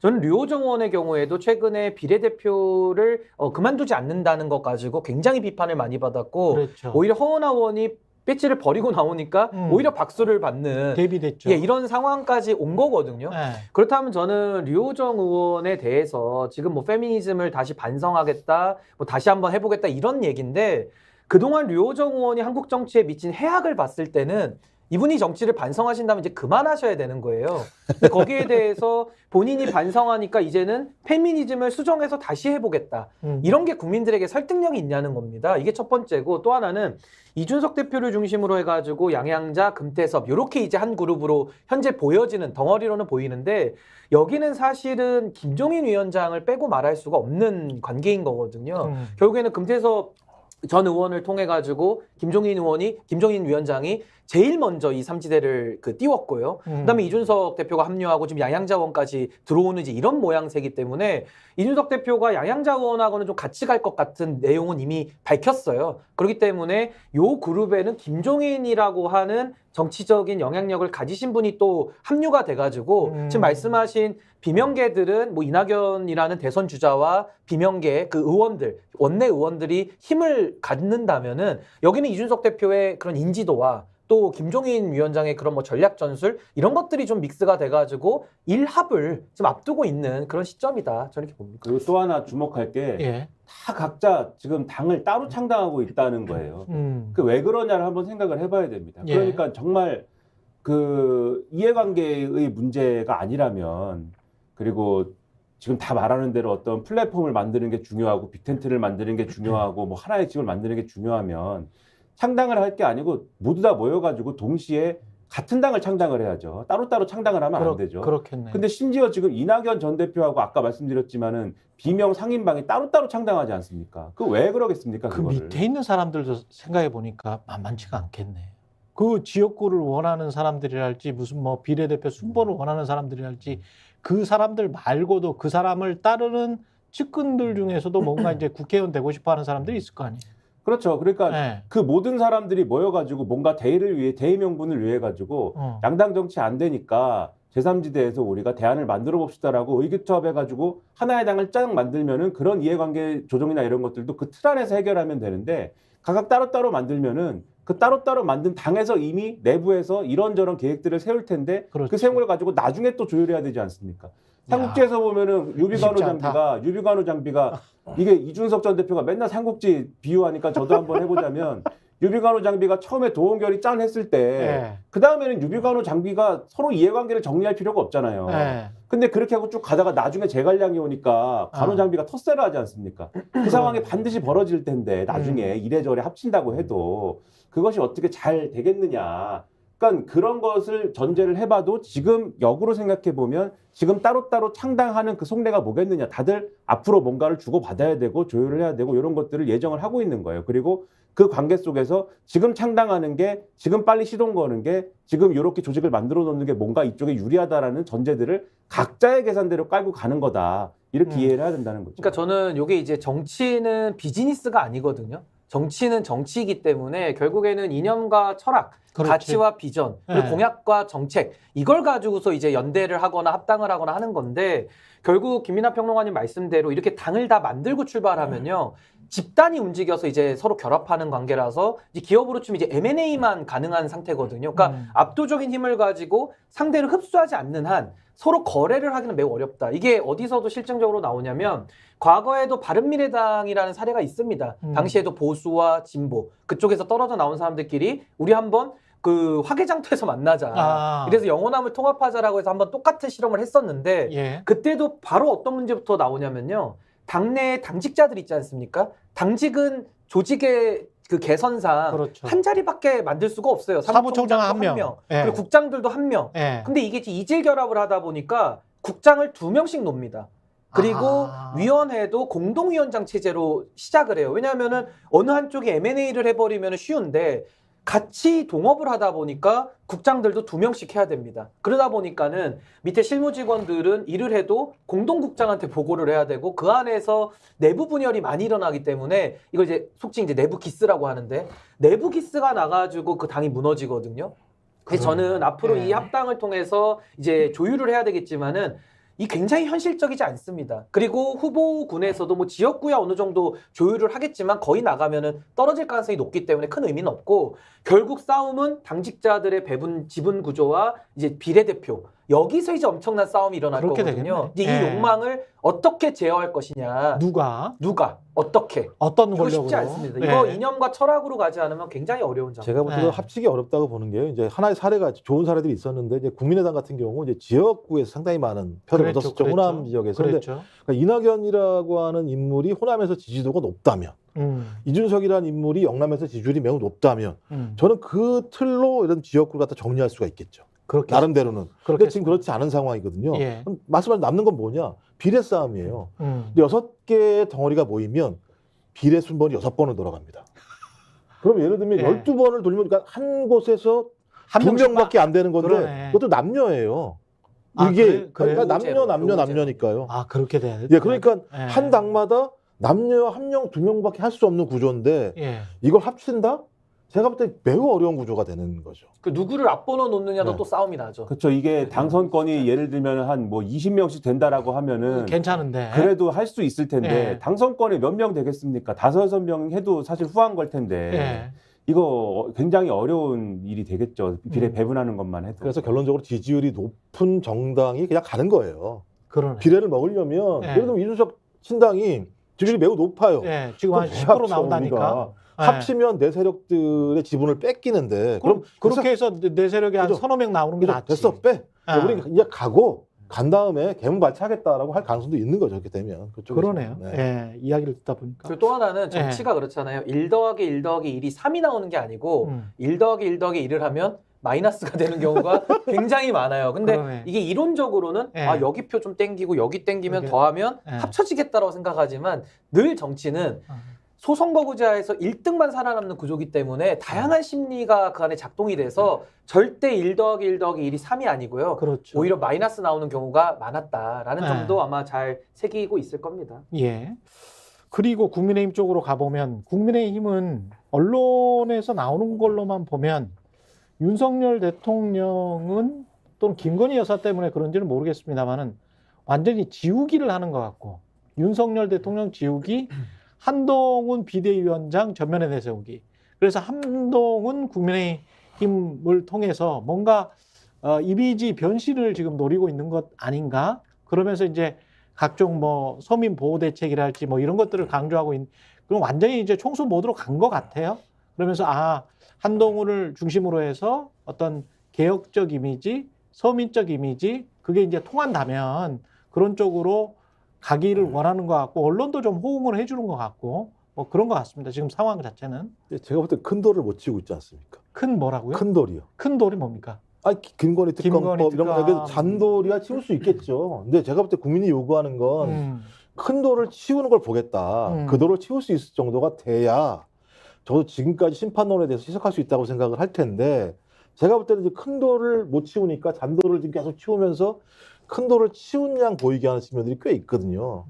저는 류호정 의원의 경우에도 최근에 비례대표를 그만두지 않는다는 것 가지고 굉장히 비판을 많이 받았고 그렇죠. 오히려 허은하 의원이 배지를 버리고 나오니까 오히려 박수를 받는 대비됐죠. 예, 이런 상황까지 온 거거든요. 네. 그렇다면 저는 류호정 의원에 대해서 지금 뭐 페미니즘을 다시 반성하겠다, 뭐 다시 한번 해보겠다 이런 얘기인데 그동안 류호정 의원이 한국 정치에 미친 해악을 봤을 때는 이분이 정치를 반성하신다면 이제 그만하셔야 되는 거예요. 근데 거기에 대해서 본인이 반성하니까 이제는 페미니즘을 수정해서 다시 해보겠다. 이런 게 국민들에게 설득력이 있냐는 겁니다. 이게 첫 번째고 또 하나는 이준석 대표를 중심으로 해가지고 양양자, 금태섭 이렇게 이제 한 그룹으로 현재 보여지는 덩어리로는 보이는데 여기는 사실은 김종인 위원장을 빼고 말할 수가 없는 관계인 거거든요. 결국에는 금태섭 전 의원을 통해 가지고 김종인 위원장이 제일 먼저 이 삼지대를 띄웠고요. 그다음에 이준석 대표가 합류하고 지금 양양자원까지 들어오는 이제 이런 모양새이기 때문에 이준석 대표가 양양자원하고는 좀 같이 갈 것 같은 내용은 이미 밝혔어요. 그렇기 때문에 요 그룹에는 김종인이라고 하는 정치적인 영향력을 가지신 분이 또 합류가 돼가지고 지금 말씀하신 비명계들은 뭐 이낙연이라는 대선 주자와 비명계 그 의원들, 원내 의원들이 힘을 갖는다면은 여기는 이준석 대표의 그런 인지도와 또 김종인 위원장의 그런 뭐 전략 전술 이런 것들이 좀 믹스가 돼가지고 일합을 지금 앞두고 있는 그런 시점이다. 저는 이렇게 봅니다. 그리고 또 하나 주목할 게 다 각자 지금 당을 따로 창당하고 있다는 거예요. 그 왜 그러냐를 한번 생각을 해봐야 됩니다. 그러니까 정말 그 이해관계의 문제가 아니라면 그리고 지금 다 말하는 대로 어떤 플랫폼을 만드는 게 중요하고 빅텐트를 만드는 게 중요하고 뭐 하나의 집을 만드는 게 중요하면 창당을 할 게 아니고 모두 다 모여가지고 동시에 같은 당을 창당을 해야죠. 따로따로 창당을 하면 안 되죠. 그렇겠네요. 근데 심지어 지금 이낙연 전 대표하고 아까 말씀드렸지만은 비명 상임방이 따로따로 창당하지 않습니까? 그 왜 그러겠습니까? 그 그거를. 밑에 있는 사람들도 생각해 보니까 만만치가 않겠네. 그 지역구를 원하는 사람들이랄지 무슨 뭐 비례대표 순번을 원하는 사람들이랄지 그 사람들 말고도 그 사람을 따르는 측근들 중에서도 뭔가 이제 국회의원 되고 싶어 하는 사람들이 있을 거 아니에요. 그렇죠. 그러니까 그 모든 사람들이 모여가지고 뭔가 대의를 위해, 대의 명분을 위해 가지고 양당 정치 안 되니까 제3지대에서 우리가 대안을 만들어 봅시다라고 의기투합해가지고 하나의 당을 쫙 만들면은 그런 이해관계 조정이나 이런 것들도 그 틀 안에서 해결하면 되는데 각각 따로따로 만들면은 그 따로따로 만든 당에서 이미 내부에서 이런저런 계획들을 세울 텐데 그 세운 걸 가지고 나중에 또 조율해야 되지 않습니까? 삼국지에서 보면은 유비관우 장비가 이게 이준석 전 대표가 맨날 삼국지 비유하니까 저도 한번 해보자면 유비관우 장비가 처음에 도원결이 짠 했을 때 그 다음에는 유비관우 장비가 서로 이해관계를 정리할 필요가 없잖아요. 근데 그렇게 하고 쭉 가다가 나중에 제갈량이 오니까 관우 장비가 텃세를 하지 않습니까? 그 상황이 반드시 벌어질 텐데 나중에 이래저래 합친다고 해도 그것이 어떻게 잘 되겠느냐. 그러니까 그런 것을 전제를 해봐도 지금 역으로 생각해 보면 지금 따로따로 창당하는 그 속내가 뭐겠느냐. 다들 앞으로 뭔가를 주고받아야 되고 조율을 해야 되고 이런 것들을 예정을 하고 있는 거예요. 그리고 그 관계 속에서 지금 창당하는 게 지금 빨리 시동 거는 게 지금 이렇게 조직을 만들어 놓는 게 뭔가 이쪽에 유리하다라는 전제들을 각자의 계산대로 깔고 가는 거다. 이렇게 이해를 해야 된다는 거죠. 그러니까 저는 이게 이제 정치는 비즈니스가 아니거든요. 정치는 정치이기 때문에 결국에는 이념과 철학, 가치와 비전, 그리고 공약과 정책 이걸 가지고서 이제 연대를 하거나 합당을 하거나 하는 건데 결국 김민하 평론가님 말씀대로 이렇게 당을 다 만들고 출발하면요. 집단이 움직여서 이제 서로 결합하는 관계라서 이제 기업으로 치면 이제 M&A만 가능한 상태거든요. 그러니까 압도적인 힘을 가지고 상대를 흡수하지 않는 한 서로 거래를 하기는 매우 어렵다. 이게 어디서도 실증적으로 나오냐면 과거에도 바른미래당이라는 사례가 있습니다. 당시에도 보수와 진보 그쪽에서 떨어져 나온 사람들끼리 우리 한번 그 화개장터에서 만나자. 그래서 영호남을 통합하자라고 해서 한번 똑같은 실험을 했었는데 그때도 바로 어떤 문제부터 나오냐면요. 당내에 당직자들 있지 않습니까? 당직은 조직의 그 개선상 한 자리밖에 만들 수가 없어요. 사무총장 한 명. 그리고 국장들도 한 명. 근데 이게 이질 결합을 하다 보니까 국장을 2명씩 놉니다. 그리고 위원회도 공동위원장 체제로 시작을 해요. 왜냐하면은 어느 한쪽이 M&A를 해버리면 쉬운데 같이 동업을 하다 보니까 국장들도 2명씩 해야 됩니다. 그러다 보니까는 밑에 실무 직원들은 일을 해도 공동국장한테 보고를 해야 되고 그 안에서 내부 분열이 많이 일어나기 때문에 이걸 이제 속칭 이제 내부 기스라고 하는데 내부 기스가 나가지고 그 당이 무너지거든요. 그래서 저는 앞으로 이 합당을 통해서 이제 조율을 해야 되겠지만은 이 굉장히 현실적이지 않습니다. 그리고 후보군에서도 뭐 지역구야 어느 정도 조율을 하겠지만 거의 나가면은 떨어질 가능성이 높기 때문에 큰 의미는 없고 결국 싸움은 당직자들의 배분 지분 구조와 이제 비례대표 여기서 이제 엄청난 싸움이 일어날 그렇게 거거든요. 되겠네. 이제 이 예. 욕망을 어떻게 제어할 것이냐. 누가 어떻게 어떤 이거 권력으로 쉽지 않습니다. 이거 예. 이념과 철학으로 가지 않으면 굉장히 어려운 작업. 제가 볼 때도 네. 합치기 어렵다고 보는 게요. 이제 하나의 사례가 좋은 사례들이 있었는데 이제 국민의당 같은 경우 이제 지역구에서 상당히 많은 표를 그랬죠, 얻었었죠. 그랬죠. 호남 지역에서. 근데 그렇죠. 그러니까 이낙연이라고 하는 인물이 호남에서 지지도가 높다면 이준석이라는 인물이 영남에서 지지율이 매우 높다면 저는 그 틀로 이런 지역구를 갖다 정리할 수가 있겠죠. 그렇게 나름대로는. 근데 그렇게 지금 그렇지 않은 상황이거든요. 예. 그럼 말씀하신 남는 건 뭐냐? 비례 싸움이에요. 음. 근데 6개의 덩어리가 모이면 비례 순번이 6번을 돌아갑니다. 그럼 예를 들면 예. 12번을 돌리면 그러니까 한 곳에서 한 두 명씩만- 명밖에 안 되는 건데 그러네. 그것도 남녀예요. 아, 이게 그래요? 그러니까 그래요? 남녀니까요. 아 그렇게 돼야 돼. 예, 그러니까 예. 한 당마다 남녀 한 명, 두 명밖에 할 수 없는 구조인데 예. 이걸 합친다? 제가 볼 때 매우 어려운 구조가 되는 거죠. 그 누구를 앞번호 놓느냐도 네. 또 싸움이 나죠. 그렇죠. 이게 당선권이 예를 들면 한 뭐 20명씩 된다라고 하면은 괜찮은데. 그래도 할 수 있을 텐데 예. 당선권이 몇 명 되겠습니까? 5-6명 해도 사실 후한 걸 텐데 예. 이거 굉장히 어려운 일이 되겠죠. 비례 배분하는 것만 해도. 그래서 결론적으로 지지율이 높은 정당이 그냥 가는 거예요. 그러네. 비례를 먹으려면 예. 예를 들면 이준석 신당이 지지율이 매우 높아요. 예. 지금 한 그럼 10% 해야죠, 나온다니까. 우리가. 예. 합치면 내 세력들의 지분을 뺏기는데 그럼 그렇게 해서 내 세력이 한 그죠? 서너 명 나오는 게 낫지. 됐어 빼. 아. 우리 이제 가고 간 다음에 개문 발차하겠다라고 할 가능성도 있는 거죠. 그렇게 되면 그쪽에서. 그러네요. 네. 예. 이야기를 듣다 보니까. 그리고 또 하나는 정치가 그렇잖아요. 1 더하기 1 더하기 1이 3이 나오는 게 아니고 1 더하기 1 더하기 1을 하면 마이너스가 되는 경우가 굉장히 많아요. 근데 그러네. 이게 이론적으로는 예. 아 여기 표 좀 땡기고 여기 땡기면 이게- 더하면 예. 합쳐지겠다라고 생각하지만 늘 정치는 소선거구제에서 1등만 살아남는 구조기 때문에 다양한 심리가 그 안에 작동이 돼서 절대 1 더하기 1 더하기 1이 3이 아니고요. 그렇죠. 오히려 마이너스 나오는 경우가 많았다라는 네. 점도 아마 잘 새기고 있을 겁니다. 예. 그리고 국민의힘 쪽으로 가보면 국민의힘은 언론에서 나오는 걸로만 보면 윤석열 대통령은 또는 김건희 여사 때문에 그런지는 모르겠습니다만은 완전히 지우기를 하는 것 같고 윤석열 대통령 지우기, 한동훈 비대위원장 전면에 내세우기. 그래서 한동훈 국민의힘을 통해서 뭔가 이미지 변신을 지금 노리고 있는 것 아닌가? 그러면서 이제 각종 뭐 서민 보호 대책이랄지 뭐 이런 것들을 강조하고 있는 그럼 완전히 이제 총수 모드로 간 것 같아요. 그러면서 한동훈을 중심으로 해서 어떤 개혁적 이미지, 서민적 이미지 그게 이제 통한다면 그런 쪽으로 가기를 원하는 것 같고 언론도 좀 호응을 해주는 것 같고 뭐 그런 것 같습니다. 지금 상황 자체는 제가 볼 때 큰 돌을 못 치고 있지 않습니까? 큰 뭐라고요? 큰 돌이요. 큰 돌이 뭡니까? 김건희 특검법 김건희 이런 특검. 거 잔돌이야 치울 수 있겠죠. 근데 제가 볼 때 국민이 요구하는 건 큰 돌을 치우는 걸 보겠다. 그 돌을 치울 수 있을 정도가 돼야 저도 지금까지 심판론에 대해서 시작할 수 있다고 생각을 할 텐데 제가 볼 때는 이제 큰 돌을 못 치우니까 잔돌을 지금 계속 치우면서 큰 돌을 치운 양 보이게 하는 측면들이 꽤 있거든요.